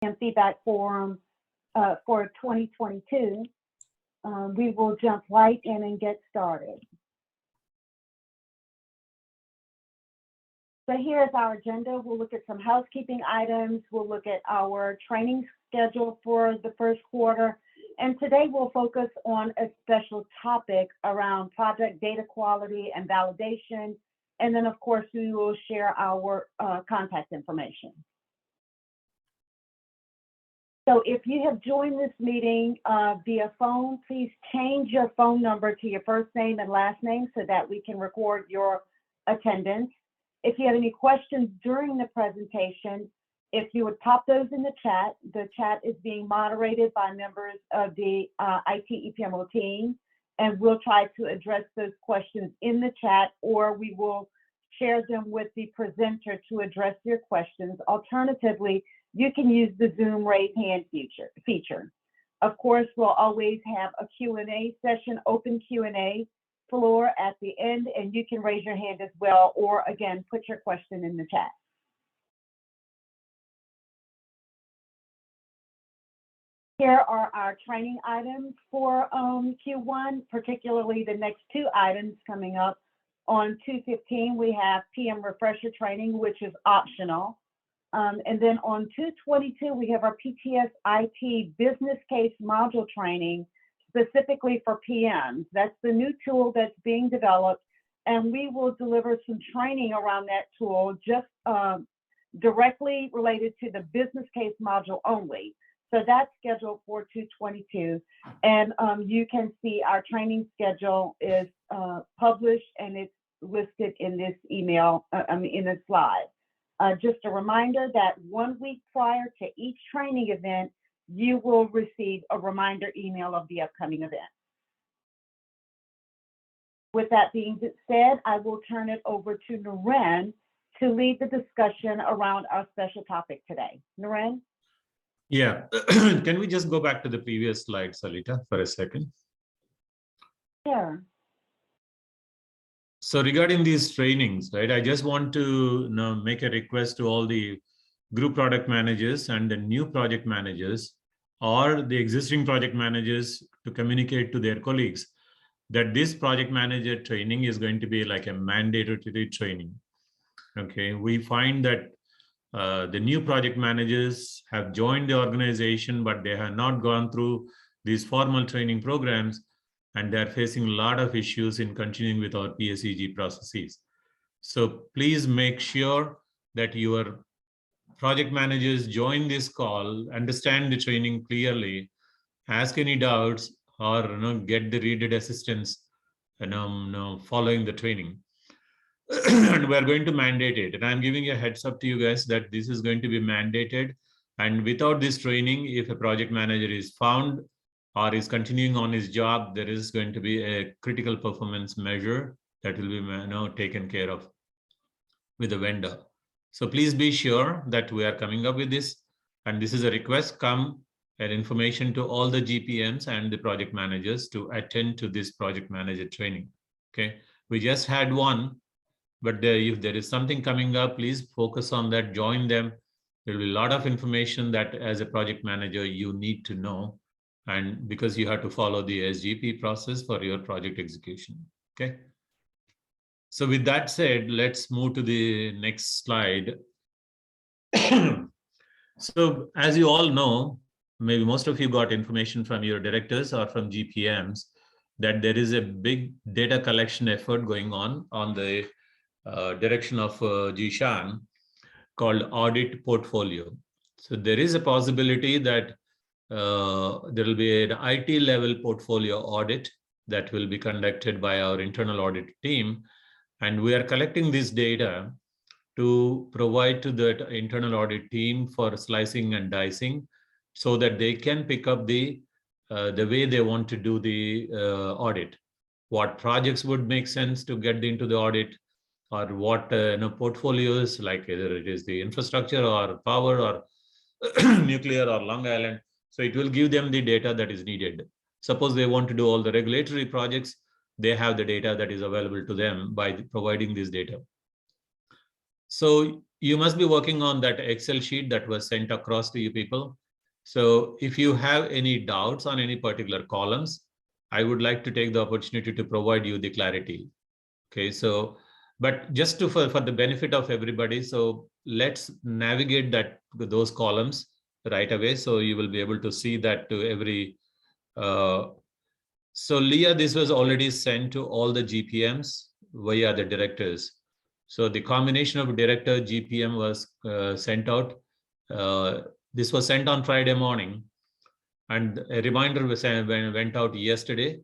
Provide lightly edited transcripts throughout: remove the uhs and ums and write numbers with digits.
and feedback forum for 2022. We will jump right in and get started. So here's our agenda. We'll look at some housekeeping items. We'll look at our training schedule for the first quarter. And today we'll focus on a special topic around project data quality and validation. And then of course, we will share our contact information. So if you have joined this meeting via phone, please change your phone number to your first name and last name so that we can record your attendance. If you have any questions during the presentation, if you would pop those in the chat is being moderated by members of the IT EPMO team, and we'll try to address those questions in the chat, or we will share them with the presenter to address your questions. Alternatively, you can use the Zoom raise hand feature. Of course, we'll always have a Q&A session, open Q&A floor at the end, and you can raise your hand as well, or again, put your question in the chat. Here are our training items for Q1, particularly the next two items coming up. On 2/15, we have PM refresher training, which is optional. And then on 2/22, we have our PTS IT business case module training, specifically for PMs. That's the new tool that's being developed, and we will deliver some training around that tool just directly related to the business case module only. So that's scheduled for 2/22, and you can see our training schedule is published and it's listed in this email, in this slide. Just a reminder that 1 week prior to each training event, you will receive a reminder email of the upcoming event. With that being said, I will turn it over to Naren to lead the discussion around our special topic today. Naren? Yeah, can we just go back to the previous slide, Salita, for a second? Sure. So regarding these trainings, right, I just want to make a request to all the group product managers and the new project managers or the existing project managers to communicate to their colleagues that this project manager training is going to be like a mandatory training. Okay, we find that the new project managers have joined the organization, but they have not gone through these formal training programs, and they're facing a lot of issues in continuing with our PSEG processes. So please make sure that your project managers join this call, understand the training clearly, ask any doubts, or get the needed assistance following the training. And we're going to mandate it. And I'm giving a heads up to you guys that this is going to be mandated. And without this training, if a project manager is found or is continuing on his job, there is going to be a critical performance measure that will be taken care of with the vendor. So please be sure that we are coming up with this. And this is a request, come and information to all the GPMs and the project managers to attend to this project manager training. Okay, we just had one, but if there is something coming up, please focus on that, join them. There will be a lot of information that as a project manager, you need to know, and because you have to follow the SGP process for your project execution, okay? So with that said, let's move to the next slide. So as you all know, maybe most of you got information from your directors or from GPMs that there is a big data collection effort going on the direction of Jishan called audit portfolio. So there is a possibility that there will be an IT level portfolio audit that will be conducted by our internal audit team. And we are collecting this data to provide to the internal audit team for slicing and dicing so that they can pick up the way they want to do the audit. What projects would make sense to get into the audit, or what portfolios, like either it is the infrastructure or power or nuclear or Long Island. So it will give them the data that is needed. Suppose they want to do all the regulatory projects, they have the data that is available to them by providing this data. So you must be working on that Excel sheet that was sent across to you people. So if you have any doubts on any particular columns, I would like to take the opportunity to provide you the clarity. Okay, so, but just to for the benefit of everybody, so let's navigate those columns right away. So you will be able to see that to every. So Leah, this was already sent to all the GPMs via the directors. So the combination of director GPM was sent out. This was sent on Friday morning, and a reminder went out yesterday.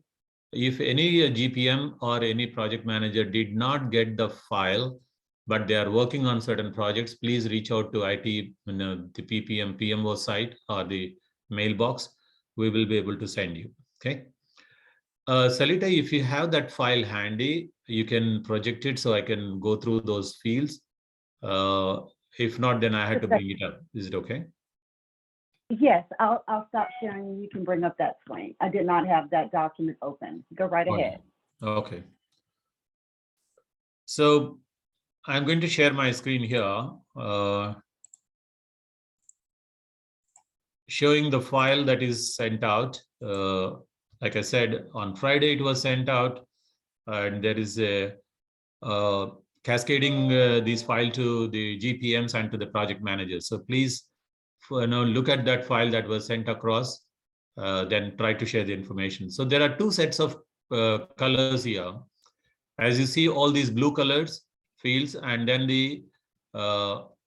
If any GPM or any project manager did not get the file, but they are working on certain projects, please reach out to IT, the PPM PMO site or the mailbox. We will be able to send you. Okay. Salita, if you have that file handy, you can project it so I can go through those fields. If not, then I had to bring it up. Is it okay? Yes, I'll stop sharing and you can bring up that screen. I did not have that document open. Go right ahead. Okay. So I'm going to share my screen here, showing the file that is sent out. Like I said, on Friday it was sent out, and there is a cascading these file to the GPMs and to the project managers. So please, look at that file that was sent across, then try to share the information. So there are two sets of colors here. As you see, all these blue colors fields, and then the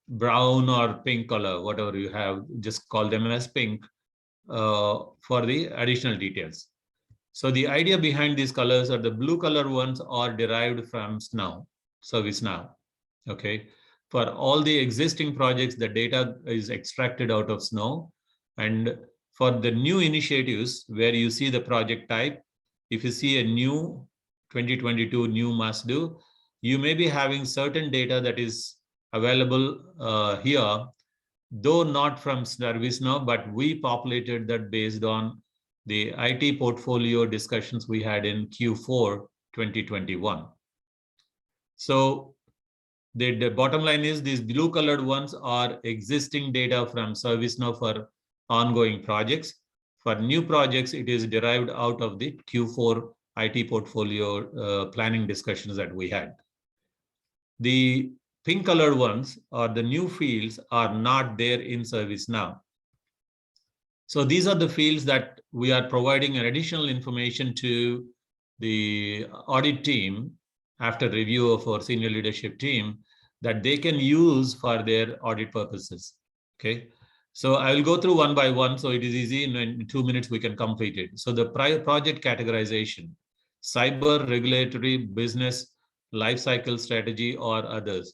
brown or pink color, whatever you have, just call them as pink for the additional details. So the idea behind these colors are the blue color ones are derived from ServiceNow. Okay. For all the existing projects, the data is extracted out of Snow. And for the new initiatives where you see the project type, if you see a new 2022 new must do, you may be having certain data that is available here, though not from ServiceNow, but we populated that based on the IT portfolio discussions we had in Q4 2021. So the bottom line is these blue colored ones are existing data from ServiceNow for ongoing projects. For new projects, it is derived out of the Q4 IT portfolio planning discussions that we had. The pink colored ones or the new fields are not there in ServiceNow. So these are the fields that we are providing an additional information to the audit team after review of our senior leadership team that they can use for their audit purposes. Okay. So I will go through one by one. So it is easy. In 2 minutes, we can complete it. So the prior project categorization, cyber, regulatory, business, life cycle strategy, or others.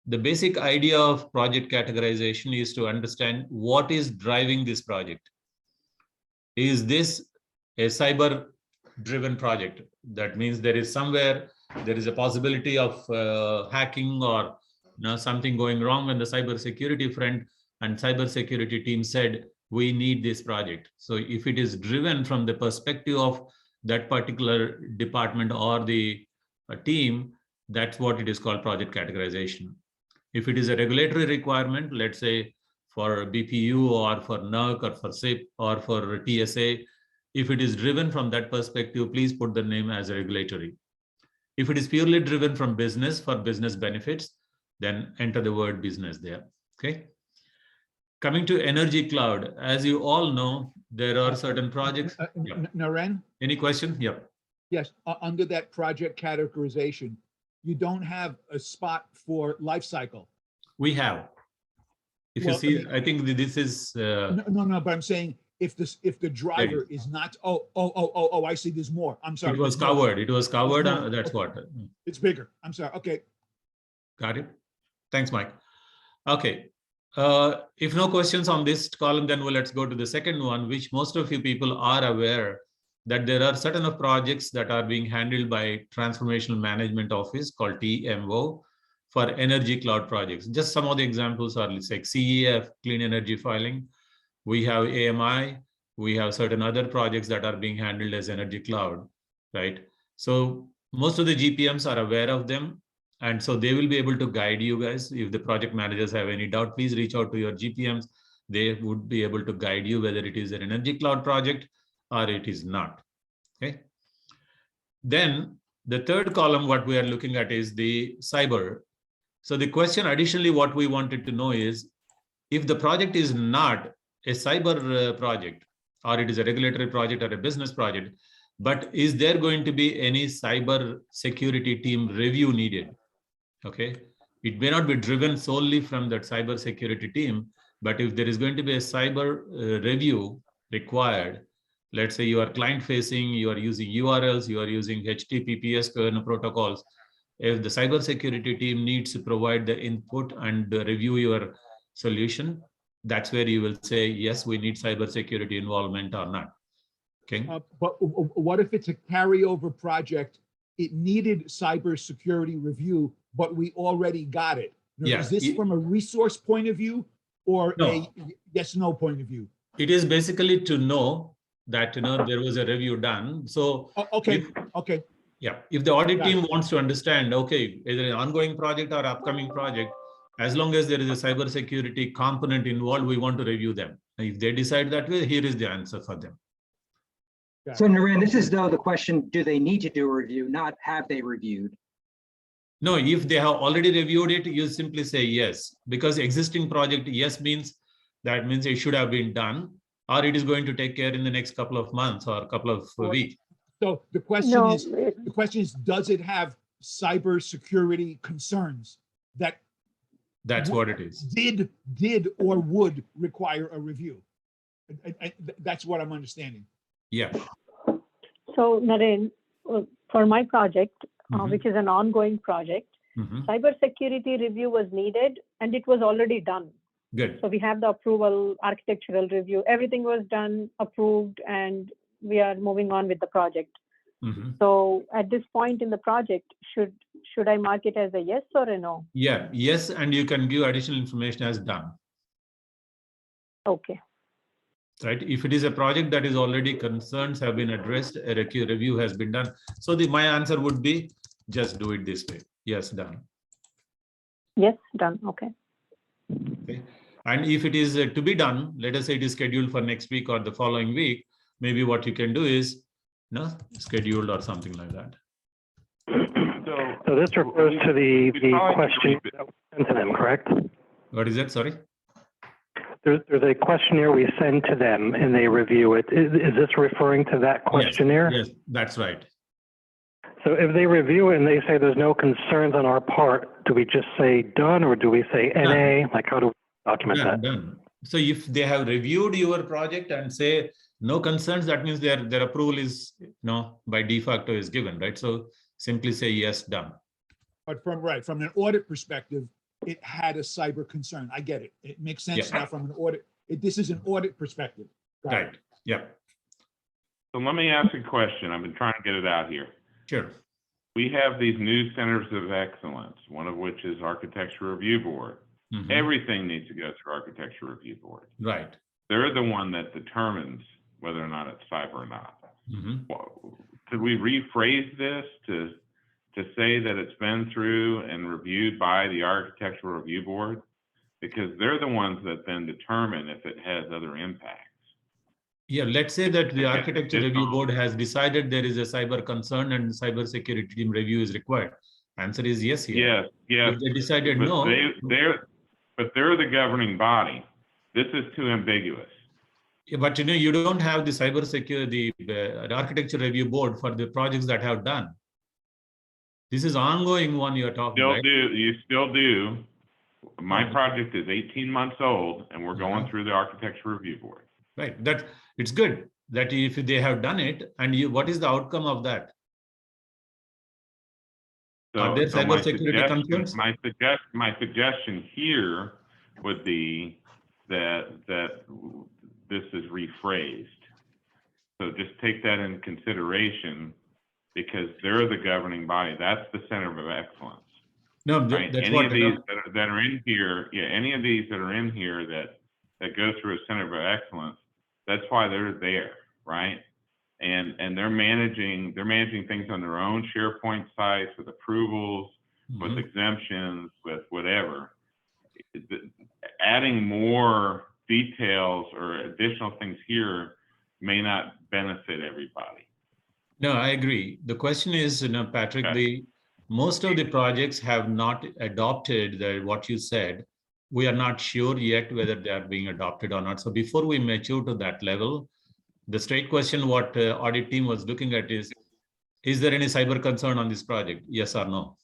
The basic idea of project categorization is to understand what is driving this project. Is this a cyber driven project? That means there is somewhere, there is a possibility of hacking or something going wrong on the cyber security front, and cyber security team said, we need this project. So if it is driven from the perspective of that particular department or the team, that's what it is called project categorization. If it is a regulatory requirement, let's say for BPU or for NERC or for SIP or for TSA, if it is driven from that perspective, please put the name as a regulatory. If it is purely driven from business for business benefits, then enter the word business there. Okay. Coming to energy cloud, as you all know, there are certain projects. Naren? Any question? Yep. Yes, under that project categorization, you don't have a spot for life cycle. We have. If Well, you see, I think this is. No, but I'm saying if the driver is not, I see there's more. I'm sorry. It was covered. It was covered. That's okay. what. It's bigger. I'm sorry. Okay. Got it. Thanks, Mike. Okay. If no questions on this column, then let's go to the second one, which most of you people are aware that there are certain of projects that are being handled by Transformational Management Office called TMO for energy cloud projects. Just some of the examples are like CEF, clean energy filing. We have AMI. We have certain other projects that are being handled as energy cloud, right? So most of the GPMs are aware of them. And so they will be able to guide you guys. If the project managers have any doubt, please reach out to your GPMs. They would be able to guide you whether it is an energy cloud project or it is not. Okay. Then the third column, what we are looking at is the cyber. So the question additionally, what we wanted to know is, if the project is not a cyber project, or it is a regulatory project or a business project, but is there going to be any cyber security team review needed? Okay. It may not be driven solely from that cyber security team, but if there is going to be a cyber review required, let's say you are client facing, you are using URLs, you are using HTTPS protocols. If the cybersecurity team needs to provide the input and review your solution, that's where you will say, yes, we need cybersecurity involvement or not. Okay. But what if it's a carryover project? It needed cybersecurity review, but we already got it. Now, Yeah. is this from a resource point of view or No. a yes/no point of view? It is basically to know that there was a review done. So Okay, if, okay. yeah, if the audit Got team wants to understand, okay, either an ongoing project or upcoming project, as long as there is a cybersecurity component involved, we want to review them. If they decide that way, here is the answer for them. So Naren, this is though the question, do they need to do a review, not have they reviewed? No, if they have already reviewed it, you simply say yes, because existing project, yes means that means it should have been done, or it is going to take care in the next couple of months or a couple of weeks. So the question is, does it have cybersecurity concerns that That's what it is. did or would require a review? That's what I'm understanding. Yeah. So Naren, for my project, Mhm. which is an ongoing project, Mhm. cybersecurity review was needed and it was already done. Good. So we have the approval, architectural review, everything was done, approved, and we are moving on with the project. Mhm. So at this point in the project, should I mark it as a yes or a no? Yeah, yes, and you can give additional information as done. Okay. Right. If it is a project that is already concerns have been addressed, a review has been done. So my answer would be just do it this way. Yes, done. Yes, done. Okay. Okay. And if it is to be done, let us say it is scheduled for next week or the following week, maybe what you can do is scheduled or something like that. So this refers to the question that was sent to them, correct? What is that? Sorry. There's a questionnaire we send to them and they review it. Is this referring to that questionnaire? Yes, that's right. So if they review it and they say there's no concerns on our part, do we just say done or do we say NA? Like how do we document that? Done. So if they have reviewed your project and say no concerns, that means their approval is by de facto is given, right? So simply say yes, done. But from an audit perspective, it had a cyber concern. I get it. It makes sense now from an audit. This is an audit perspective. Got it. Right. Yeah. So let me ask a question. I've been trying to get it out here. Sure. We have these new centers of excellence, one of which is Architecture Review Board. Mhm. Everything needs to go through Architecture Review Board. Right. They're the one that determines whether or not it's cyber or not. Mhm. Could we rephrase this to say that it's been through and reviewed by the Architectural Review Board? Because they're the ones that then determine if it has other impacts. Yeah, let's say that the Okay. Architecture Review Board has decided there is a cyber concern and cyber security team review is required. Answer is yes here. Yes, yes. If they decided But no. they're the governing body. This is too ambiguous. Yeah, but you don't have the cyber security, the Architecture Review Board for the projects that have done. This is ongoing one you're talking about. You still do. My No. project is 18 months old and we're going Uh-huh. through the Architecture Review Board. Right. That it's good that if they have done it and what is the outcome of that? Are there my cybersecurity concerns? my suggestion here would be that this is rephrased. So just take that into consideration because they're the governing body. That's the center of excellence. No, Right? that's Any what of these that are in here, any of these that are in here that go through a center of excellence, that's why they're there, right? And they're managing things on their own SharePoint sites with approvals, with Mhm. exemptions, with whatever. Adding more details or additional things here may not benefit everybody. No, I agree. The question is, Patrick, Okay. most of the projects have not adopted what you said. We are not sure yet whether they are being adopted or not. So before we mature to that level, the straight question what audit team was looking at is there any cyber concern on this project? Yes or no?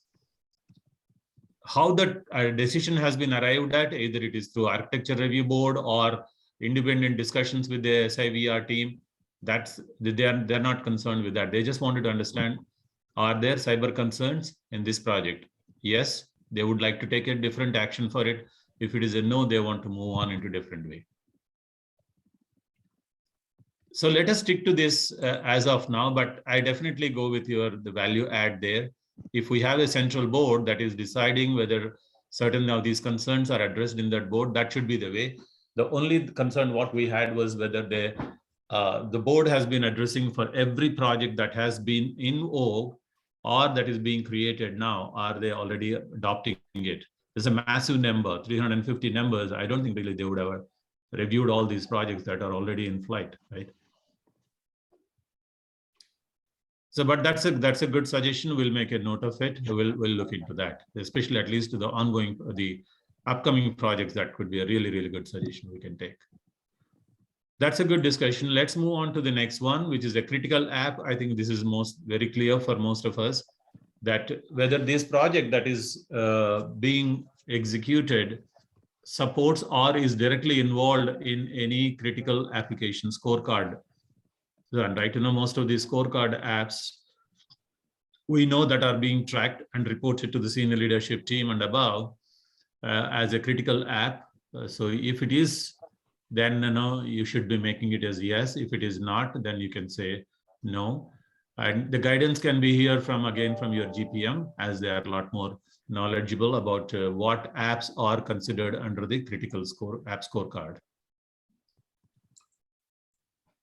How that decision has been arrived at, either it is through architecture review board or independent discussions with the SIVR team, they're not concerned with that. They just wanted to understand, are there cyber concerns in this project? Yes, they would like to take a different action for it. If it is a no, they want to move on into a different way. So let us stick to this as of now, but I definitely go with the value add there. If we have a central board that is deciding whether certain of these concerns are addressed in that board, that should be the way. The only concern what we had was whether the board has been addressing for every project that has been in vogue or that is being created now, are they already adopting it? There's a massive number, 350 numbers. I don't think really they would have reviewed all these projects that are already in flight, right? So, but that's a good suggestion. We'll make a note of it. We'll look into that, especially at least to the upcoming projects. That could be a really, really good suggestion we can take. That's a good discussion. Let's move on to the next one, which is a critical app. I think this is very clear for most of us that whether this project that is being executed supports or is directly involved in any critical application scorecard. And right, most of these scorecard apps we know that are being tracked and reported to the senior leadership team and above as a critical app. So if it is, then you should be making it as yes. If it is not, then you can say no. And the guidance can be here from your GPM, as they are a lot more knowledgeable about what apps are considered under the critical app scorecard.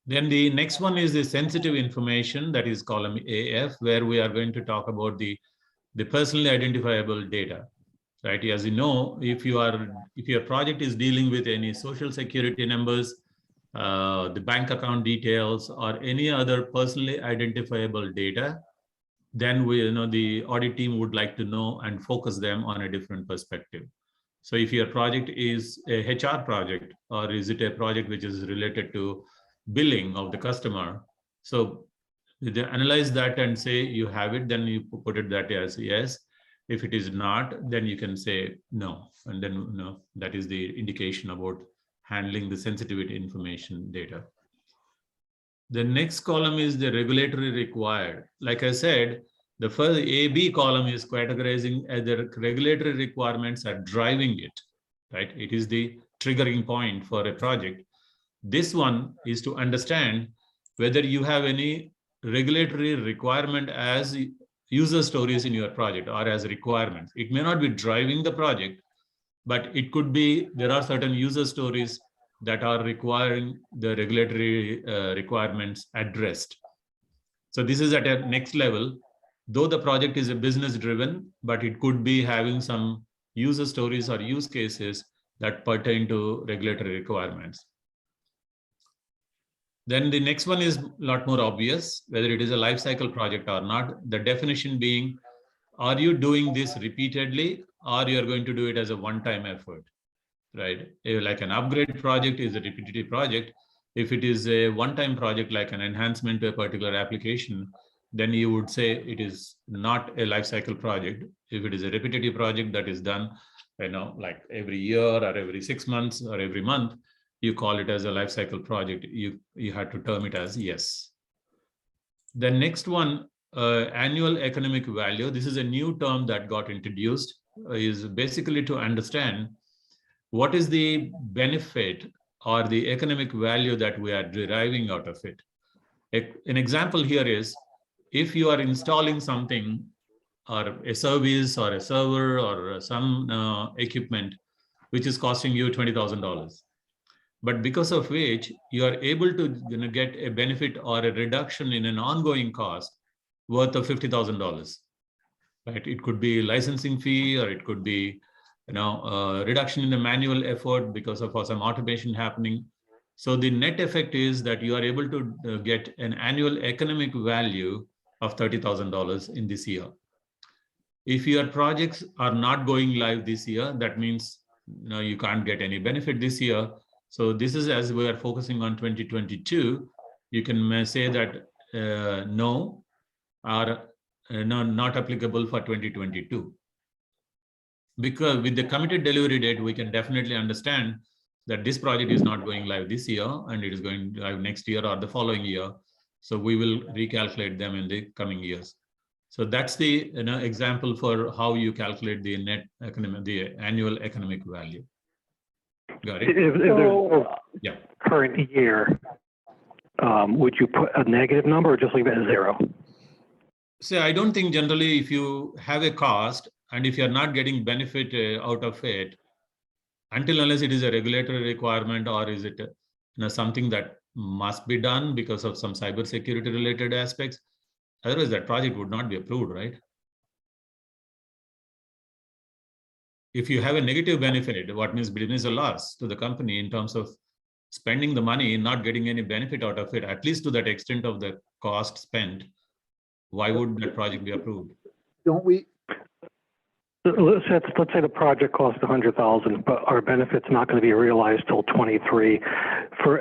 Then the next one is the sensitive information, that is column AF, where we are going to talk about the personally identifiable data, right? As you know, if your project is dealing with any social security numbers, the bank account details, or any other personally identifiable data, then the audit team would like to know and focus them on a different perspective. So if your project is a HR project, or is it a project which is related to billing of the customer, so they analyze that and say you have it, then you put it that as yes. If it is not, then you can say no, and then that is the indication about handling the sensitivity information data. The next column is the regulatory required. Like I said, the first AB column is categorizing as the regulatory requirements are driving it, right? It is the triggering point for a project. This one is to understand whether you have any regulatory requirement as user stories in your project or as requirements. It may not be driving the project, but it could be there are certain user stories that are requiring the regulatory requirements addressed. So this is at a next level, though the project is a business driven, but it could be having some user stories or use cases that pertain to regulatory requirements. Then the next one is a lot more obvious, whether it is a life cycle project or not. The definition being, are you doing this repeatedly, or you're going to do it as a one-time effort, right? Like an upgrade project is a repetitive project. If it is a one-time project, like an enhancement to a particular application, then you would say it is not a life cycle project. If it is a repetitive project that is done, like every year or every 6 months or every month, you call it as a life cycle project. You have to term it as yes. The next one, annual economic value. This is a new term that got introduced, is basically to understand what is the benefit or the economic value that we are deriving out of it. An example here is, if you are installing something or a service or a server or some equipment which is costing you $20,000, but because of which you are able to get a benefit or a reduction in an ongoing cost worth of $50,000, right? It could be licensing fee, or it could be, reduction in the manual effort because of some automation happening. So the net effect is that you are able to get an annual economic value of $30,000 in this year. If your projects are not going live this year, that means you can't get any benefit this year. So this is, as we are focusing on 2022, you can say that no, or no, not applicable for 2022. Because with the committed delivery date, we can definitely understand that this project is not going live this year and it is going live next year or the following year. So we will recalculate them in the coming years. So that's the example for how you calculate the net economic, the annual economic value. Got it? If there's no Yeah. current year, would you put a negative number or just leave it at 0? So I don't think generally if you have a cost and if you're not getting benefit out of it, until unless it is a regulatory requirement, or is it something that must be done because of some cybersecurity related aspects, otherwise that project would not be approved, right? If you have a negative benefit, what means business a loss to the company in terms of spending the money and not getting any benefit out of it, at least to that extent of the cost spent, why would that project be approved? Don't we, Let's say the project cost $100,000, but our benefit's not going to be realized till 23. For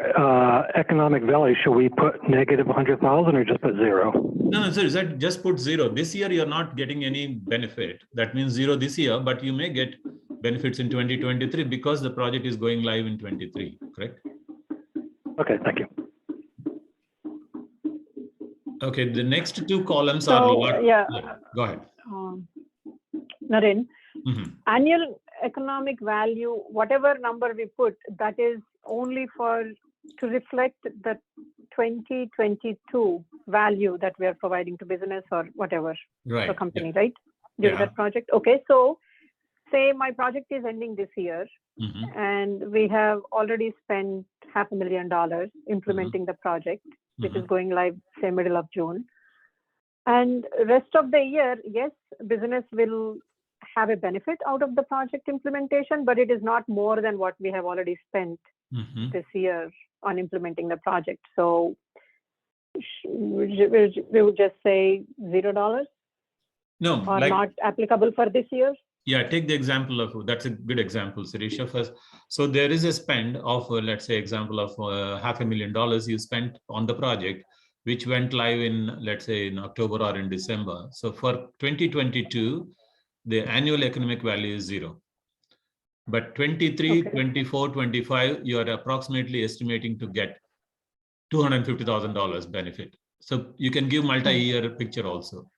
economic value, should we put negative $100,000 or just put 0? No, sir, that just put 0. This year you're not getting any benefit. That means 0 this year, but you may get benefits in 2023 because the project is going live in 23, correct? Okay, thank you. Okay, the next two columns So, are. yeah. Go ahead. Naren, Mm-hmm. annual economic value, whatever number we put, that is only to reflect the 2022 value that we are providing to business or whatever, Right. the company, Yeah. right? During Yeah. that project. Okay, so say my project is ending this year, Mm-hmm. and we have already spent $500,000 implementing the project, which is going live, say, middle of June. And rest of the year, yes, business will have a benefit out of the project implementation, but it is not more than what we have already spent Mm-hmm. this year on implementing the project. So we would just say $0 No, or like, not applicable for this year. yeah, take the example of, that's a good example, Sirisha. First, so there is a spend of, let's say, example of $500,000 you spent on the project, which went live in, let's say, in October or in December. So for 2022, the annual economic value is 0. But 23, Okay. 24, 25, you are approximately estimating to get $250,000 benefit. So you can give multi-year picture also.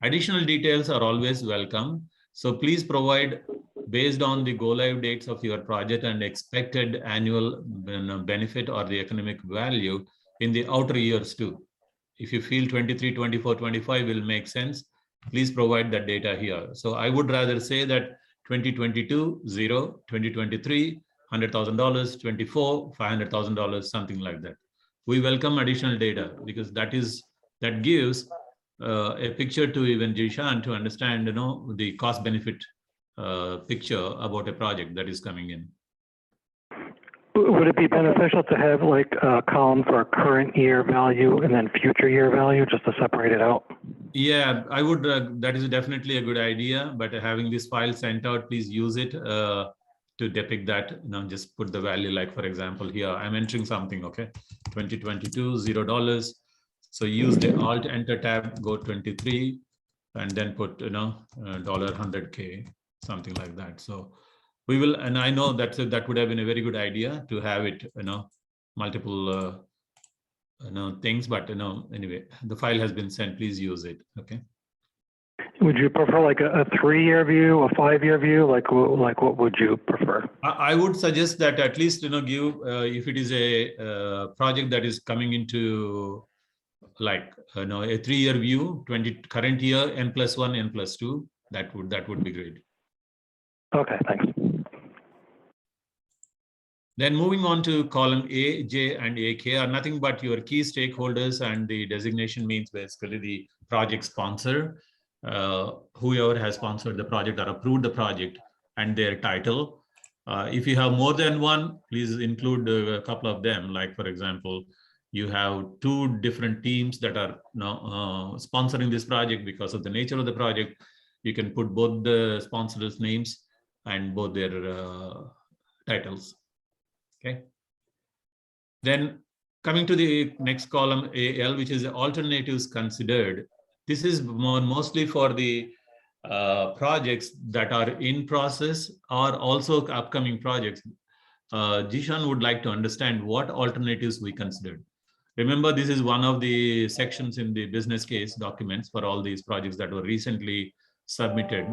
Additional details are always welcome. So please provide based on the go live dates of your project and expected annual benefit or the economic value in the outer years too. If you feel 23, 24, 25 will make sense, please provide that data here. So I would rather say that 2022, 0, 2023, $100,000, 24, $500,000, something like that. We welcome additional data because that gives a picture to even Jishan to understand, the cost benefit picture about a project that is coming in. Would it be beneficial to have like a column for current year value and then future year value just to separate it out? Yeah, I would. That is definitely a good idea. But having this file sent out, please use it to depict that. Just put the value. Like for example, here I'm entering something. Okay, 2022 $0. So use the Alt Enter tab. Go 23, and then put $100K, something like that. So we will, and I know that would have been a very good idea to have it, multiple things, but anyway, the file has been sent. Please use it. Okay. Would you prefer like a 3-year view, a 5-year view? Like what would you prefer? I would suggest that at least give if it is a project that is coming into like a 3-year view, current year N+1, N+2. That would be great. Okay, thanks. Then moving on to column A, J, and AK are nothing but your key stakeholders, and the designation means basically the project sponsor. whoever has sponsored the project or approved the project and their title. If you have more than one, please include a couple of them. Like, for example, you have two different teams that are now sponsoring this project because of the nature of the project. You can put both the sponsors' names and both their titles. Okay. Then coming to the next column, AL, which is alternatives considered. This is mostly for the projects that are in process or also upcoming projects. Jishan would like to understand what alternatives we considered. Remember, this is one of the sections in the business case documents for all these projects that were recently submitted.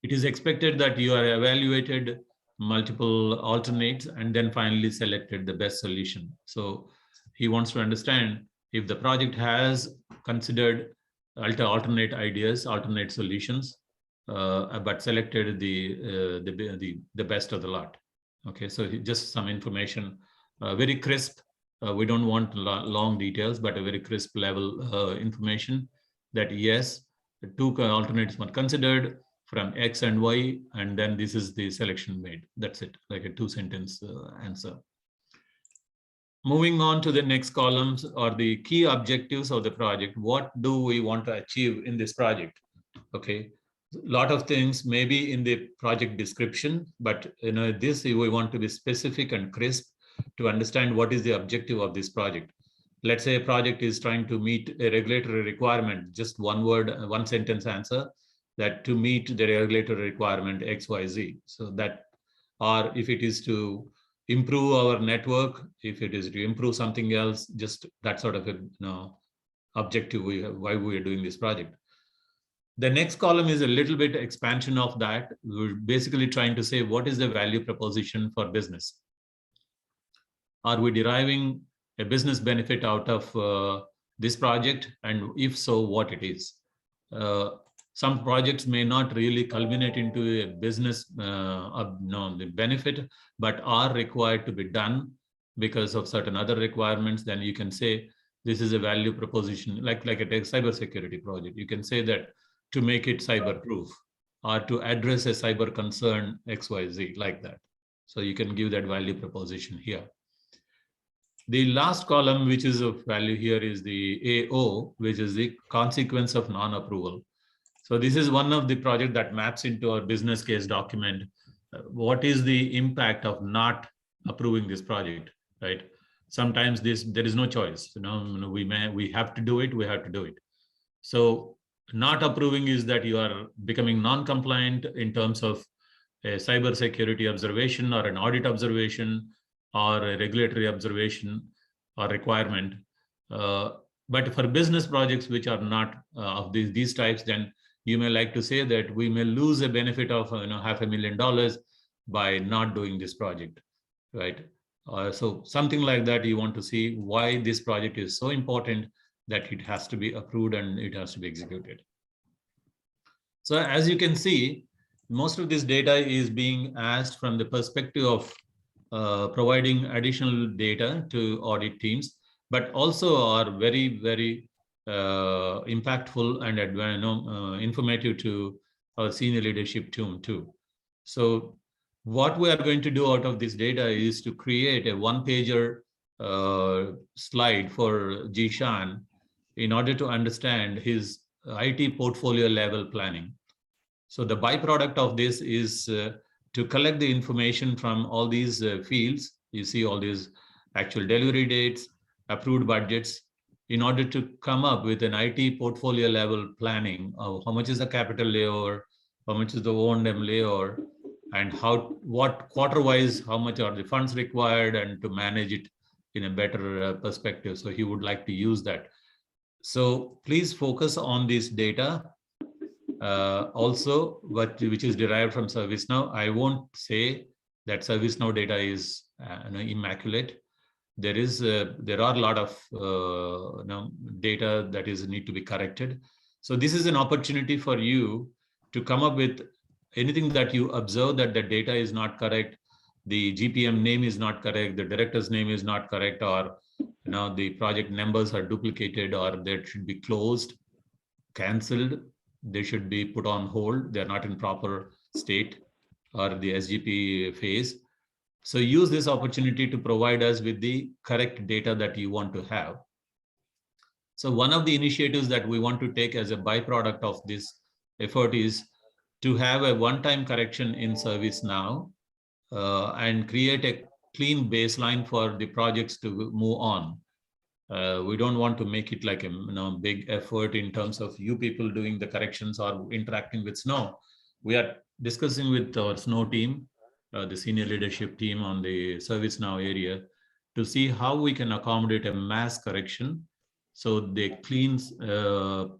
It is expected that you are evaluated multiple alternates and then finally selected the best solution. So he wants to understand if the project has considered alternate ideas, alternate solutions, but selected the best of the lot. Okay, so just some information, very crisp. We don't want long details, but a very crisp level information that yes, the two alternates were considered from X and Y, and then this is the selection made. That's it, like a 2-sentence answer. Moving on to the next columns or the key objectives of the project. What do we want to achieve in this project? Okay, a lot of things maybe in the project description, but this we want to be specific and crisp to understand what is the objective of this project. Let's say a project is trying to meet a regulatory requirement, just one word, 1-sentence answer, that to meet the regulatory requirement XYZ. So that, or if it is to improve our network, if it is to improve something else, just that sort of a objective we have, why we are doing this project. The next column is a little bit expansion of that. We're basically trying to say what is the value proposition for business. Are we deriving a business benefit out of this project? And if so, what it is? Some projects may not really culminate into a business the benefit, but are required to be done because of certain other requirements. Then you can say this is a value proposition, like a cybersecurity project. You can say that to make it cyber-proof or to address a cyber concern XYZ, like that. So you can give that value proposition here. The last column, which is of value here, is the AO, which is the consequence of non-approval. So this is one of the projects that maps into our business case document. What is the impact of not approving this project, right? Sometimes there is no choice. We have to do it. We have to do it. So not approving is that you are becoming non-compliant in terms of a cybersecurity observation or an audit observation or a regulatory observation or requirement. But for business projects which are not of these types, then you may like to say that we may lose a benefit of $500,000 by not doing this project, right? So something like that, you want to see why this project is so important that it has to be approved and it has to be executed. So as you can see, most of this data is being asked from the perspective of providing additional data to audit teams, but also are very, very impactful and informative to our senior leadership team too. So what we are going to do out of this data is to create a 1-pager slide for Jishan in order to understand his IT portfolio level planning. So the byproduct of this is to collect the information from all these fields. You see all these actual delivery dates, approved budgets, in order to come up with an IT portfolio level planning of how much is the capital layover, how much is the O&M layover, and what quarter-wise, how much are the funds required, and to manage it in a better perspective. So he would like to use that. So please focus on this data. Also, which is derived from ServiceNow. I won't say that ServiceNow data is immaculate. There are a lot of data that need to be corrected. So this is an opportunity for you to come up with anything that you observe that the data is not correct, the GPM name is not correct, the director's name is not correct, or the project numbers are duplicated, or that should be closed, cancelled, they should be put on hold. They're not in proper state or the SGP phase. So use this opportunity to provide us with the correct data that you want to have. So one of the initiatives that we want to take as a byproduct of this effort is to have a one-time correction in ServiceNow and create a clean baseline for the projects to move on. We don't want to make it like a big effort in terms of you people doing the corrections or interacting with Snow. We are discussing with our Snow team, the senior leadership team on the ServiceNow area, to see how we can accommodate a mass correction. So the clean, the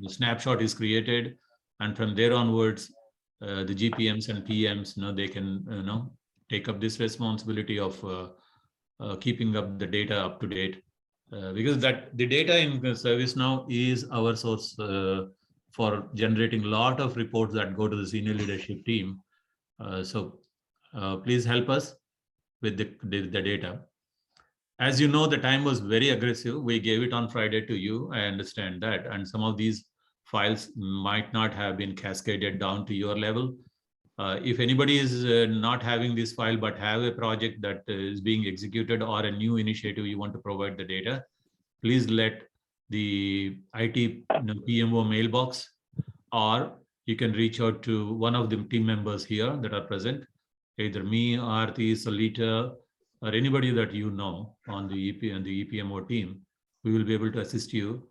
snapshot is created, and from there onwards, the GPMs and PMs, they can take up this responsibility of keeping up the data up to date, because that the data in ServiceNow is our source for generating a lot of reports that go to the senior leadership team. So please help us with the data. As you know, the time was very aggressive. We gave it on Friday to you. I understand that. And some of these files might not have been cascaded down to your level. If anybody is not having this file but have a project that is being executed or a new initiative you want to provide the data, please let the IT PMO mailbox, or you can reach out to one of the team members here that are present, either me, Aarti, Salita, or anybody that you know on the EP and the EPMO team. We will be able to assist you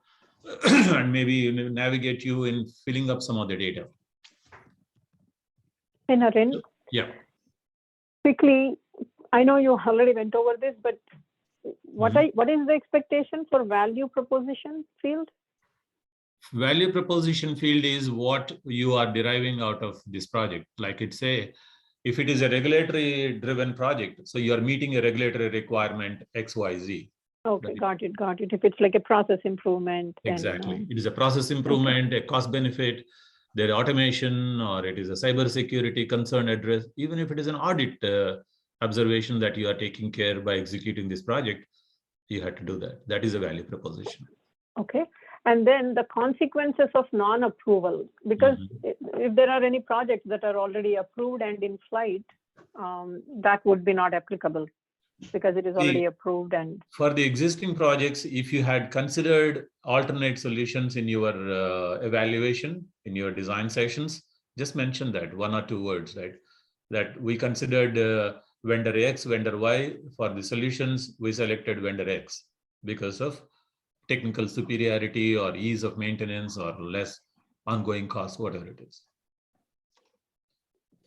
and maybe navigate you in filling up some of the data. Hey, Naren. Yeah. Quickly, I know you already went over this, but what is the expectation for value proposition field? Value proposition field is what you are deriving out of this project. Like it's if it is a regulatory driven project, so you are meeting a regulatory requirement XYZ. Okay, got it. If it's like a process improvement. Exactly. Then, it is a process improvement, a cost benefit, their automation, or it is a cybersecurity concern address, even if it is an audit observation that you are taking care by executing this project, you have to do that. That is a value proposition. Okay. And then the consequences of non-approval, because if there are any projects that are already approved and in flight, that would be not applicable because it is already approved. And for the existing projects, if you had considered alternate solutions in your evaluation, in your design sessions, just mention that 1 or 2 words, right? That we considered vendor X, vendor Y. For the solutions, we selected vendor X because of technical superiority or ease of maintenance or less ongoing cost, whatever it is.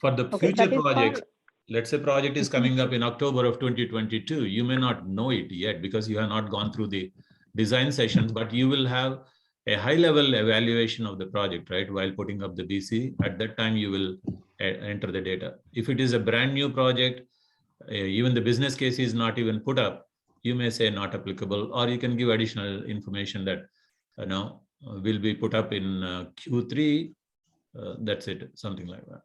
For the future projects, let's say project is coming up in October of 2022, you may not know it yet because you have not gone through the design sessions, but you will have a high level evaluation of the project, right? While putting up the BC, at that time you will enter the data. If it is a brand new project, even the business case is not even put up, you may say not applicable, or you can give additional information that will be put up in Q3. That's it, something like that.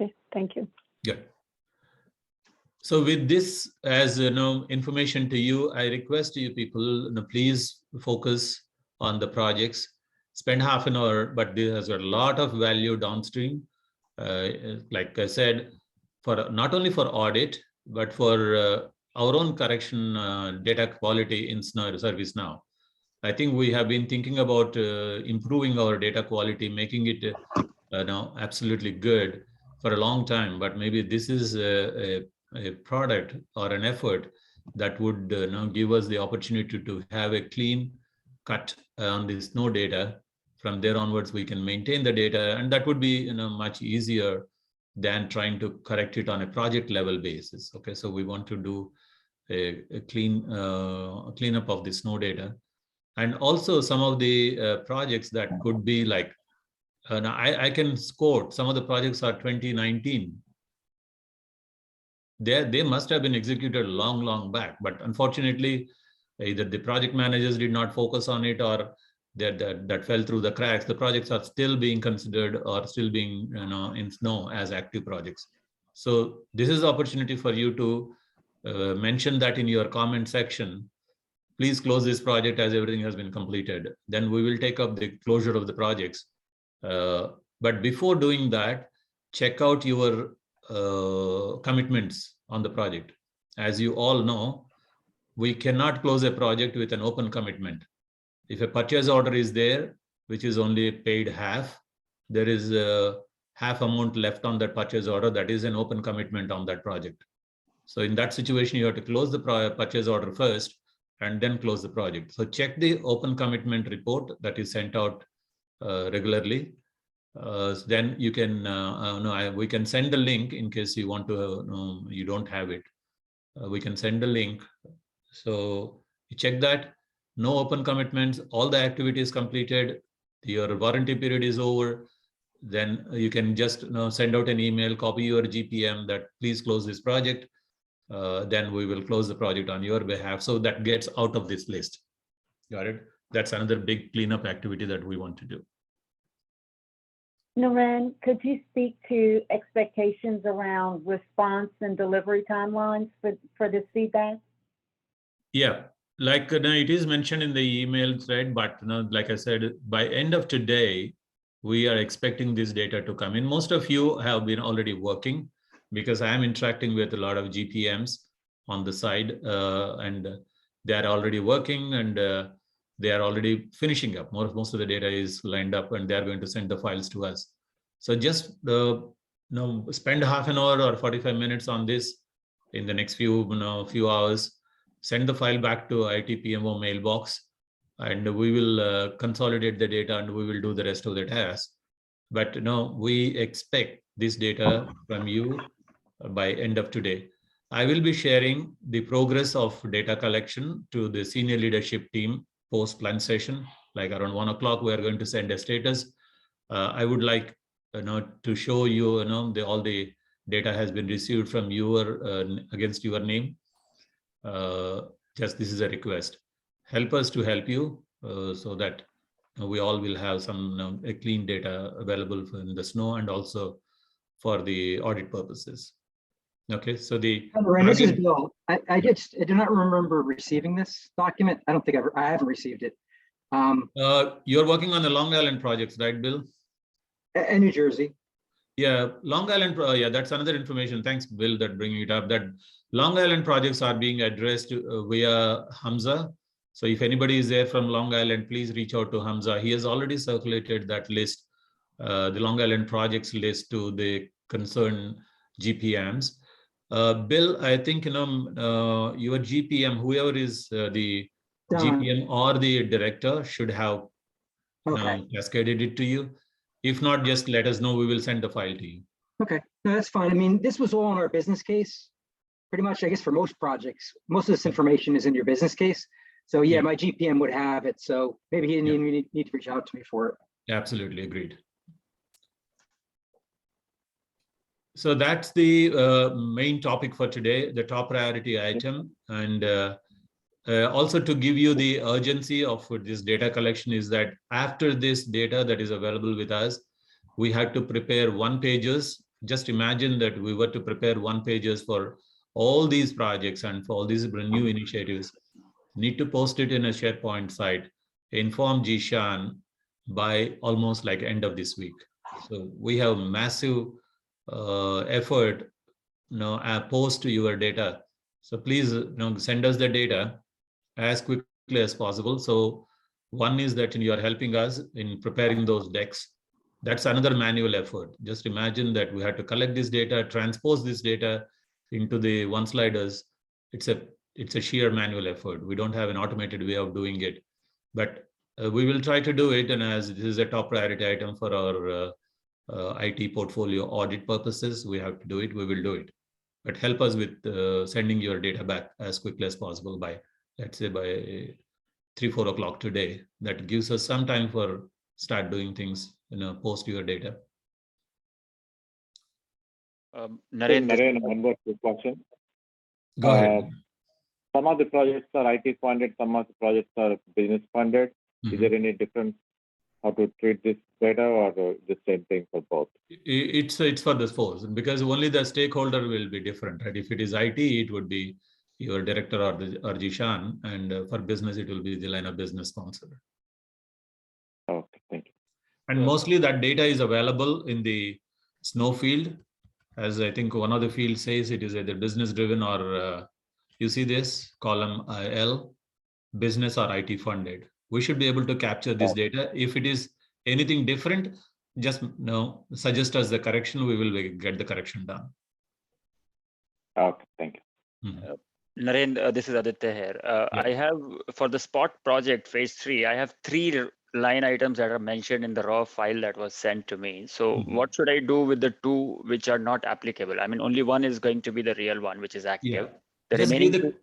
okay, thank you. Good. So with this as information to you, I request you people, please focus on the projects. Spend half an hour, but this has a lot of value downstream. Like I said, for not only for audit, but for our own correction data quality in ServiceNow. I think we have been thinking about improving our data quality, making it absolutely good for a long time, but maybe this is a product or an effort that would give us the opportunity to have a clean cut on this no data. From there onwards, we can maintain the data, and that would be much easier than trying to correct it on a project level basis. Okay, so we want to do a cleanup of this no data, and also some of the projects that could be like now I can quote some of the projects are 2019. They must have been executed long back, but unfortunately, either the project managers did not focus on it, or that fell through the cracks. The projects are still being considered or still being in Snow as active projects. So this is the opportunity for you to mention that in your comment section, please close this project as everything has been completed. Then we will take up the closure of the projects. But before doing that, check out your commitments on the project. As you all know, we cannot close a project with an open commitment. If a purchase order is there, which is only paid half, there is a half amount left on that purchase order. That is an open commitment on that project. So in that situation, you have to close the purchase order first and then close the project. So check the open commitment report that is sent out regularly. Then you can, we can send the link in case you want to, you don't have it. We can send the link. So you check that, no open commitments, all the activities completed, your warranty period is over, then you can just send out an email, copy your GPM that please close this project. Then we will close the project on your behalf. So that gets out of this list. Got it? That's another big cleanup activity that we want to do. Naren, could you speak to expectations around response and delivery timelines for this feedback? Yeah, like it is mentioned in the email thread, but like I said, by end of today, we are expecting this data to come in. Most of you have been already working because I am interacting with a lot of GPMs on the side, and they are already working, and they are already finishing up. Most of the data is lined up, and they are going to send the files to us. So just spend half an hour or 45 minutes on this in the next few hours. Send the file back to EPMO mailbox, and we will consolidate the data, and we will do the rest of the tasks. But we expect this data from you by end of today. I will be sharing the progress of data collection to the senior leadership team post lunch session, like around 1 o'clock. We are going to send a status. I would like to show you, all the data has been received from your against your name. Just this is a request. Help us to help you so that we all will have some clean data available in the snow and also for the audit purposes. Okay, so this is Bill. I do not remember receiving this document. I don't think I haven't received it. You're working on the Long Island projects, right, Bill? In New Jersey. Yeah, Long Island, yeah, that's another information. Thanks, Bill, that bringing it up. That Long Island projects are being addressed via Hamza. So if anybody is there from Long Island, please reach out to Hamza. He has already circulated that list, the Long Island projects list to the concerned GPMs. Bill, I think your GPM, whoever is the GPM or the director, should have cascaded it to you. If not, just let us know. We will send the file to you. Okay, no, that's fine. I mean, this was all in our business case. Pretty much, I guess, for most projects, most of this information is in your business case. So yeah, my GPM would have it. So maybe he didn't even need to reach out to me for it. Absolutely agreed. So that's the main topic for today, the top priority item. And also to give you the urgency of this data collection is that after this data that is available with us, we had to prepare 1-pagers. Just imagine that we were to prepare 1-pagers for all these projects and for all these new initiatives. Need to post it in a SharePoint site, inform Jishan by almost like end of this week. So we have massive effort, post your data. So please, send us the data as quickly as possible. So one is that you are helping us in preparing those decks. That's another manual effort. Just imagine that we have to collect this data, transpose this data into the one-sliders. It's a sheer manual effort. We don't have an automated way of doing it, but we will try to do it. And as this is a top priority item for our IT portfolio audit purposes, we have to do it. We will do it. But help us with sending your data back as quickly as possible by, let's say, by 3-4 o'clock today. That gives us some time for start doing things, post your data. Naren, one more quick question. Go ahead. Some of the projects are IT funded, some of the projects are business funded. Is there any difference how to treat this data, or the same thing for both? It's for the force, because only the stakeholder will be different, right? If it is IT, it would be your director or Jishan, and for business, it will be the line of business sponsor. Okay, thank you. And mostly that data is available in the snow field. As I think one of the fields says, it is either business driven or you see this column L, business or IT funded. We should be able to capture this data. If it is anything different, just suggest us the correction. We will get the correction done. Okay, thank you. Naren, this is Aditya here. Yeah. I have, for the spot project phase 3, I have 3 line items that are mentioned in the raw file that was sent to me. So what should I do with the 2 which are not applicable? I mean, only one is going to be the real one, which is active. The Just remaining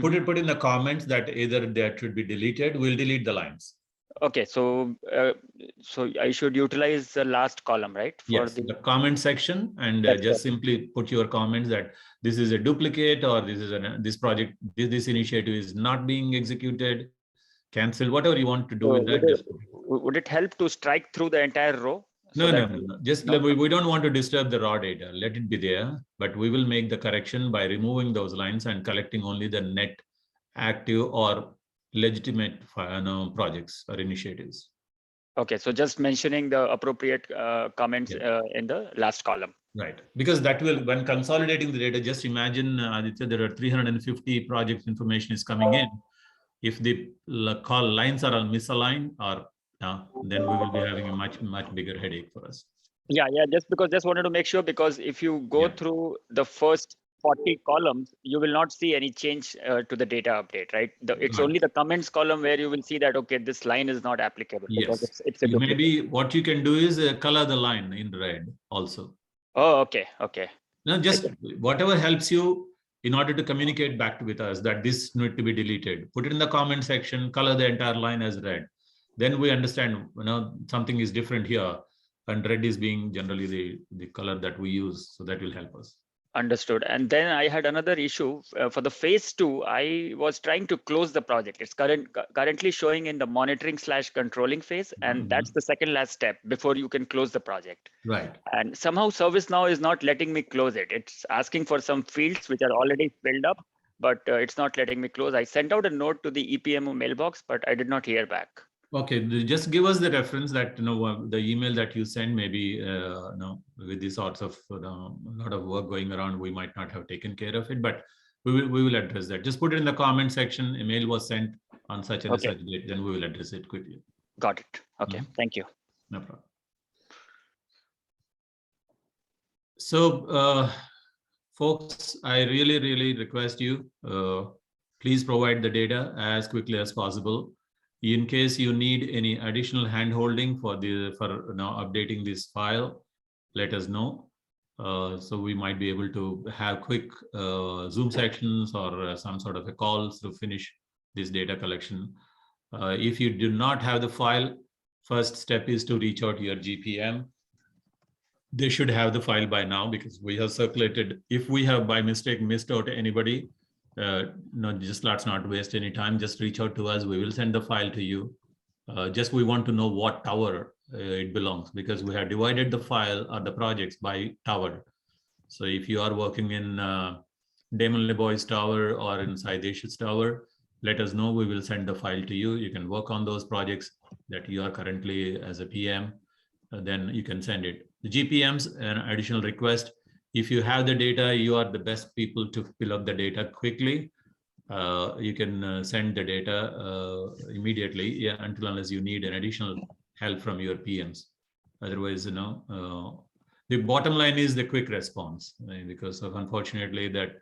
put in the comments that either that should be deleted. We'll delete the lines. Okay, so so I should utilize the last column, right? For Yes, the comment section, and just simply put your comments that this is a duplicate, or this is this project, this initiative is not being executed, cancel, whatever you want to do with that. Would it help to strike through the entire row? No. Just we don't want to disturb the raw data. Let it be there, but we will make the correction by removing those lines and collecting only the net active or legitimate projects or initiatives. Okay, so just mentioning the appropriate comments in the last column. Right, because that will, when consolidating the data, just imagine, Aditya, there are 350 project information is coming in. If the call lines are misaligned, or then we will be having a much bigger headache for us. Yeah, just wanted to make sure, because if you go through the first 40 columns, you will not see any change to the data update, right? It's only the comments column where you will see that, okay, this line is not applicable. Because it's a duplicate. Maybe what you can do is color the line in red also. Oh, okay. Now, just whatever helps you in order to communicate back with us that this need to be deleted. Put it in the comment section, color the entire line as red. Then we understand, something is different here, and red is being generally the color that we use. So that will help us. Understood. And then I had another issue for the phase 2. I was trying to close the project. It's currently showing in the monitoring/controlling phase, and that's the second last step before you can close the project. Right. And somehow ServiceNow is not letting me close it. It's asking for some fields which are already filled up, but it's not letting me close. I sent out a note to the EPMO mailbox, but I did not hear back. Okay, just give us the reference that the email that you send, maybe with these sorts of a lot of work going around, we might not have taken care of it, but we will address that. Just put it in the comment section. Email was sent on such and such date, then we will address it quickly. Got it. Okay, thank you. No problem. So, folks, I really request you, please provide the data as quickly as possible. In case you need any additional hand-holding for now updating this file, let us know. So we might be able to have quick Zoom sections or some sort of a calls to finish this data collection. If you do not have the file, first step is to reach out to your GPM. They should have the file by now, because we have circulated. If we have by mistake missed out anybody, just let's not waste any time. Just reach out to us. We will send the file to you. Just we want to know what tower it belongs, because we have divided the file or the projects by tower. So if you are working in Damon LeBoy's tower or in Saidesh's tower, let us know. We will send the file to you. You can work on those projects that you are currently as a PM. Then you can send it. The GPMs, an additional request. If you have the data, you are the best people to fill up the data quickly. You can send the data immediately, until unless you need an additional help from your PMs. Otherwise, the bottom line is the quick response, because of, unfortunately, that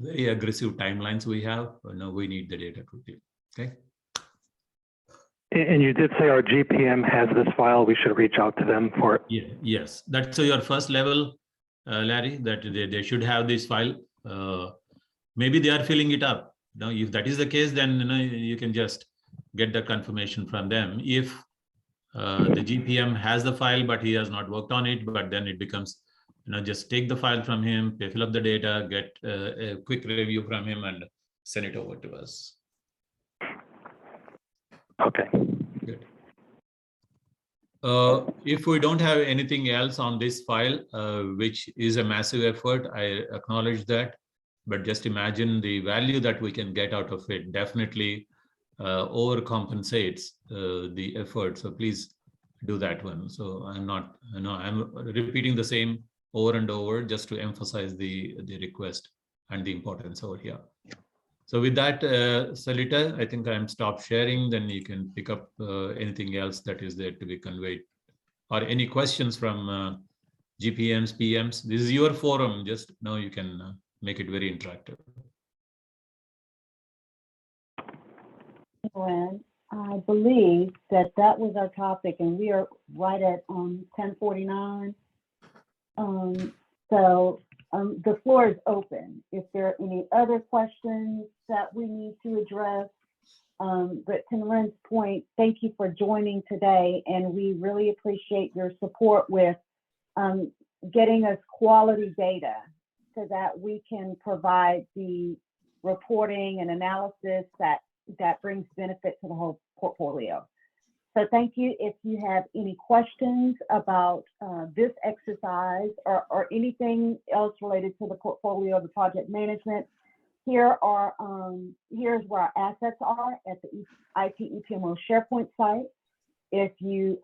very aggressive timelines we have. We need the data quickly. Okay. And you did say our GPM has this file. We should reach out to them for it. Yeah. Yes, that's your first level. Larry, that they should have this file. Maybe they are filling it up. If that is the case, then you can just get the confirmation from them. If the GPM has the file, but he has not worked on it, but then it becomes, just take the file from him, fill up the data, get a quick review from him, and send it over to us. Okay. Good. If we don't have anything else on this file, which is a massive effort, I acknowledge that. but just imagine the value that we can get out of it definitely overcompensates the effort. So please do that one. So I'm not, I'm repeating the same over and over just to emphasize the request and the importance over here. So with that, Salita, I think I'm stopped sharing. Then you can pick up anything else that is there to be conveyed, or any questions from GPMs, PMs. This is your forum. Just now you can make it very interactive. And I believe that was our topic, and we are right at 10:49. The floor is open. If there are any other questions that we need to address, but to Loren's point, thank you for joining today, and we really appreciate your support with getting us quality data so that we can provide the reporting and analysis that brings benefit to the whole portfolio. So thank you. If you have any questions about this exercise or anything else related to the portfolio of the project management, here's where our assets are at the IT EPMO SharePoint site. If you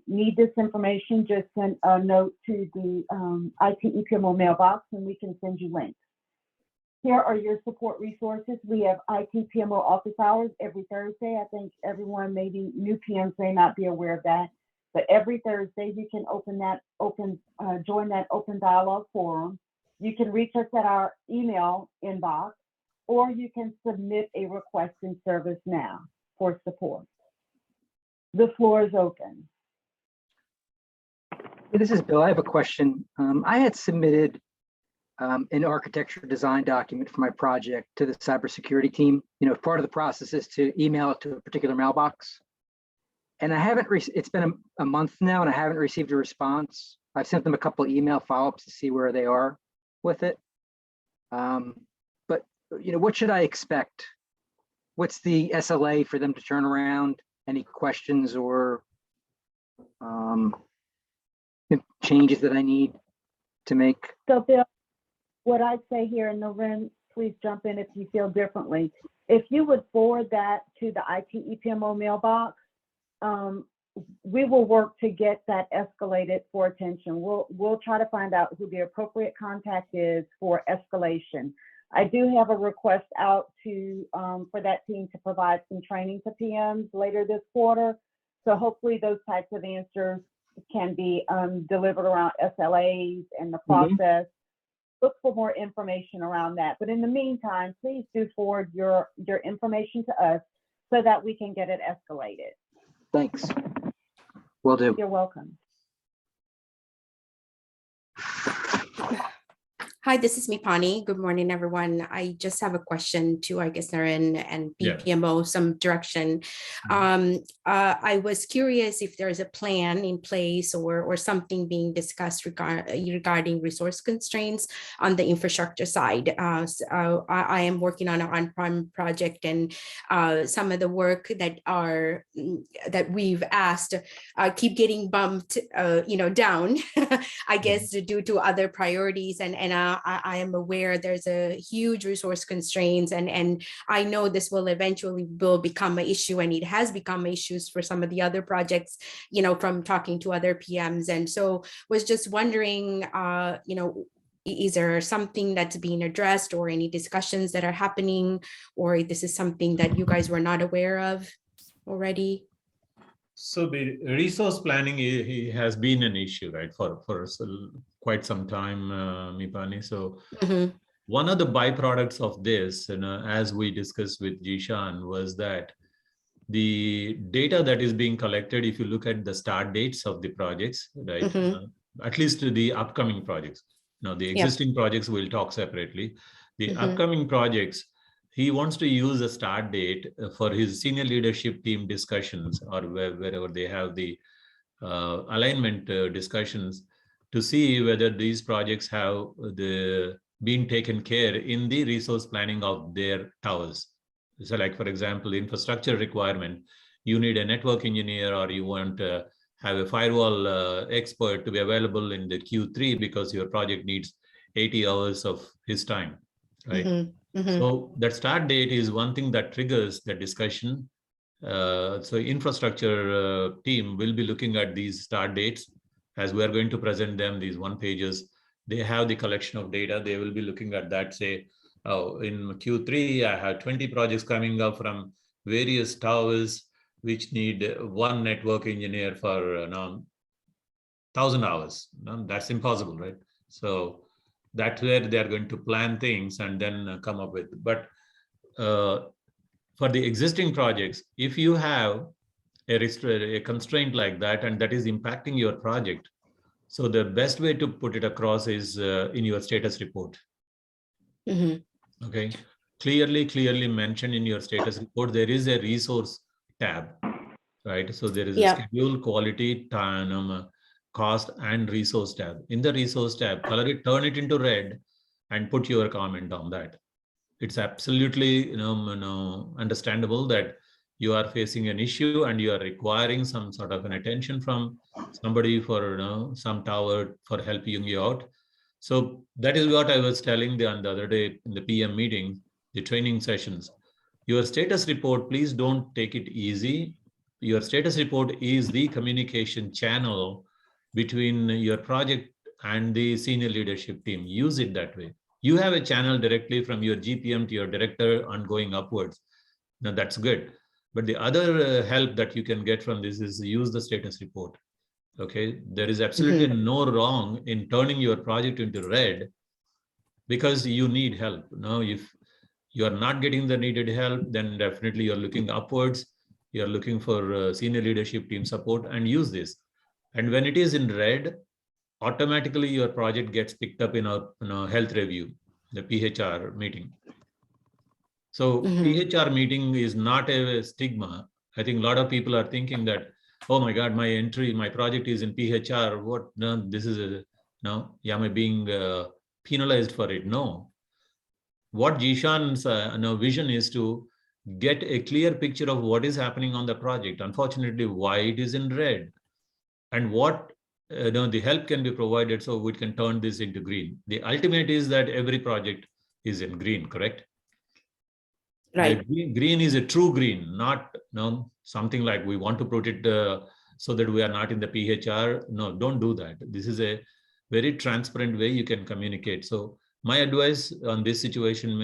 need this information, just send a note to the IT EPMO mailbox and we can send you links. Here are your support resources. We have IT PMO office hours every Thursday. I think everyone, maybe new PMs may not be aware of that, but every Thursday you can join that open dialogue forum. You can reach us at our email inbox, or you can submit a request in ServiceNow for support. The floor is open. This is Bill. I have a question. I had submitted an architecture design document for my project to the cybersecurity team. Part of the process is to email it to a particular mailbox. And I haven't, it's been a month now and I haven't received a response. I've sent them a couple of email follow-ups to see where they are with it. But what should I expect? What's the SLA for them to turn around? Any questions or changes that I need to make? So Bill, what I'd say here, and Loren, please jump in if you feel differently. If you would forward that to the IT EPMO mailbox, we will work to get that escalated for attention. We'll try to find out who the appropriate contact is for escalation. I do have a request out to for that team to provide some training to PMs later this quarter. So hopefully those types of answers can be delivered around SLAs and the process. Look for more information around that. But in the meantime, please do forward your information to us so that we can get it escalated. Thanks. Will do. You're welcome. Hi, this is Mipani. Good morning, everyone. I just have a question to, I guess, Naren and BPMO, some direction. I was curious if there's a plan in place or something being discussed regarding resource constraints on the infrastructure side. I am working on an on-prem project, and some of the work that we've asked keep getting bumped, down, I guess, due to other priorities. And I am aware there's a huge resource constraints, and I know this will eventually become an issue, and it has become issues for some of the other projects, from talking to other PMs. And so was just wondering, is there something that's being addressed or any discussions that are happening, or this is something that you guys were not aware of already? So the resource planning has been an issue, right, for quite some time, Mipani. So one of the byproducts of this, as we discussed with Jishan, was that the data that is being collected, if you look at the start dates of the projects, right, at least the upcoming projects. Now, the existing projects we'll talk separately. The upcoming projects, he wants to use a start date for his senior leadership team discussions, or wherever they have the alignment discussions, to see whether these projects have been taken care in the resource planning of their towers. So like, for example, infrastructure requirement, you need a network engineer, or you want to have a firewall expert to be available in the Q3 because your project needs 80 hours of his time. right? Mhm. So that start date is one thing that triggers the discussion. So infrastructure team will be looking at these start dates as we are going to present them these one pages. They have the collection of data. They will be looking at that, say, oh, in Q3, I have 20 projects coming up from various towers, which need one network engineer for 1,000 hours. No, that's impossible, right? So that's where they are going to plan things and then come up with. But for the existing projects, if you have a constraint like that and that is impacting your project, so the best way to put it across is in your status report. Mhm. Okay, clearly mentioned in your status report. There is a resource tab, right? So there is a Yeah. schedule, quality, time, cost, and resource tab. In the resource tab, color it, turn it into red, and put your comment on that. It's absolutely understandable that you are facing an issue and you are requiring some sort of an attention from somebody for some tower for helping you out. So that is what I was telling the other day in the PM meeting, the training sessions. Your status report, please don't take it easy. Your status report is the communication channel between your project and the senior leadership team. Use it that way. You have a channel directly from your GPM to your director and going upwards. Now that's good. But the other help that you can get from this is use the status report. Okay, there is absolutely no wrong in turning your project into red because you need help. Now, if you are not getting the needed help, then definitely you're looking upwards. You're looking for senior leadership team support and use this. And when it is in red, automatically your project gets picked up in a health review, the PHR meeting. So PHR meeting is not a stigma. I think a lot of people are thinking that, oh my God, my project is in PHR. What? No, this is am I being penalized for it? No. What Jishan's vision is to get a clear picture of what is happening on the project. Unfortunately, why it is in red, and what the help can be provided so we can turn this into green. The ultimate is that every project is in green, correct? Right. The green is a true green, not something like we want to put it so that we are not in the PHR. No, don't do that. This is a very transparent way you can communicate. So my advice on this situation,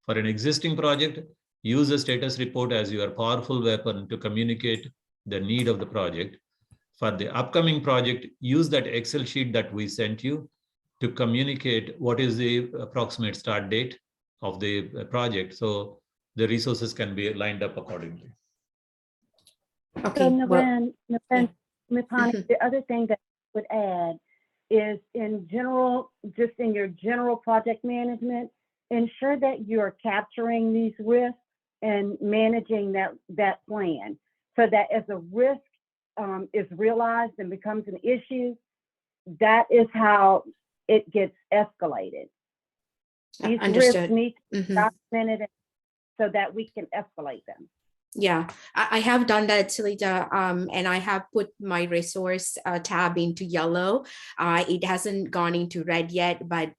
for an existing project, use a status report as your powerful weapon to communicate the need of the project. For the upcoming project, use that Excel sheet that we sent you to communicate what is the approximate start date of the project. So the resources can be lined up accordingly. Okay. So Well, Mipani, the other thing that I would add is in general, just in your general project management, ensure that you're capturing these risks and managing that plan so that as a risk is realized and becomes an issue, that is how it gets escalated. These understood. risks need to be documented so that we can escalate them. Yeah, I have done that, Salita, and I have put my resource tab into yellow. It hasn't gone into red yet, but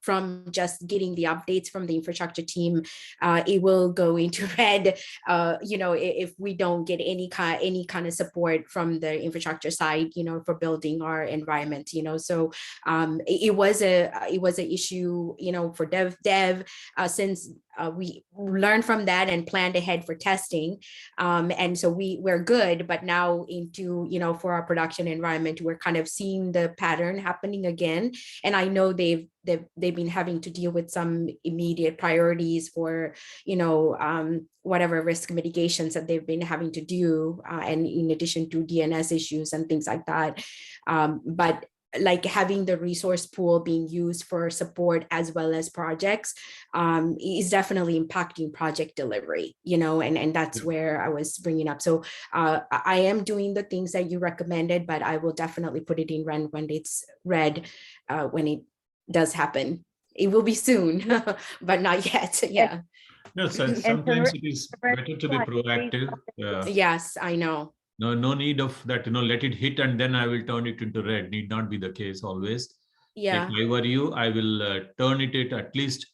from just getting the updates from the infrastructure team, it will go into red. If we don't get any kind of support from the infrastructure side, for building our environment, so it was an issue, for dev since we learned from that and planned ahead for testing. And so we're good, but now into, for our production environment, we're kind of seeing the pattern happening again. And I know they've been having to deal with some immediate priorities for, whatever risk mitigations that they've been having to do. And in addition to DNS issues and things like that. But like having the resource pool being used for support as well as projects is definitely impacting project delivery, and that's where I was bringing up. So I am doing the things that you recommended, but I will definitely put it in red when it's red, when it does happen. It will be soon, but not yet. Yeah. No, so sometimes it is better to be proactive. Yes, I know. No need of that, let it hit and then I will turn it into red. Need not be the case always. Yeah. If I were you, I will turn it at least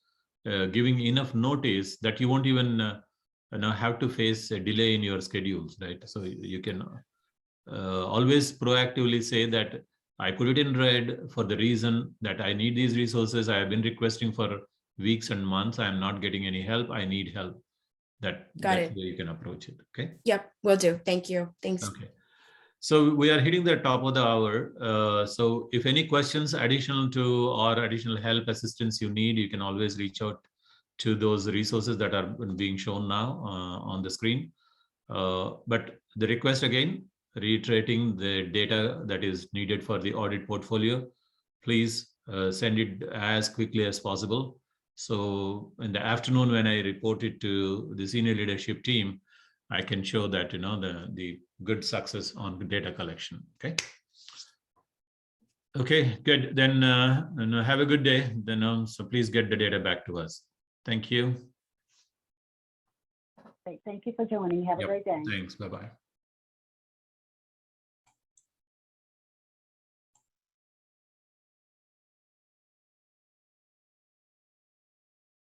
giving enough notice that you won't even have to face a delay in your schedules, right? So you can always proactively say that I put it in red for the reason that I need these resources. I have been requesting for weeks and months. I am not getting any help. I need help. That's it. the way you can approach it. Okay. Yep, will do. Thank you. Thanks. Okay. So we are hitting the top of the hour. So if any questions additional to or additional help assistance you need, you can always reach out to those resources that are being shown now on the screen. But the request again, reiterating the data that is needed for the audit portfolio, please send it as quickly as possible. So in the afternoon, when I report it to the senior leadership team, I can show that, the good success on data collection. Okay. Okay, good. Then have a good day. Then so please get the data back to us. Thank you. Great. Thank you for joining. Have a great day. Thanks. Bye-bye.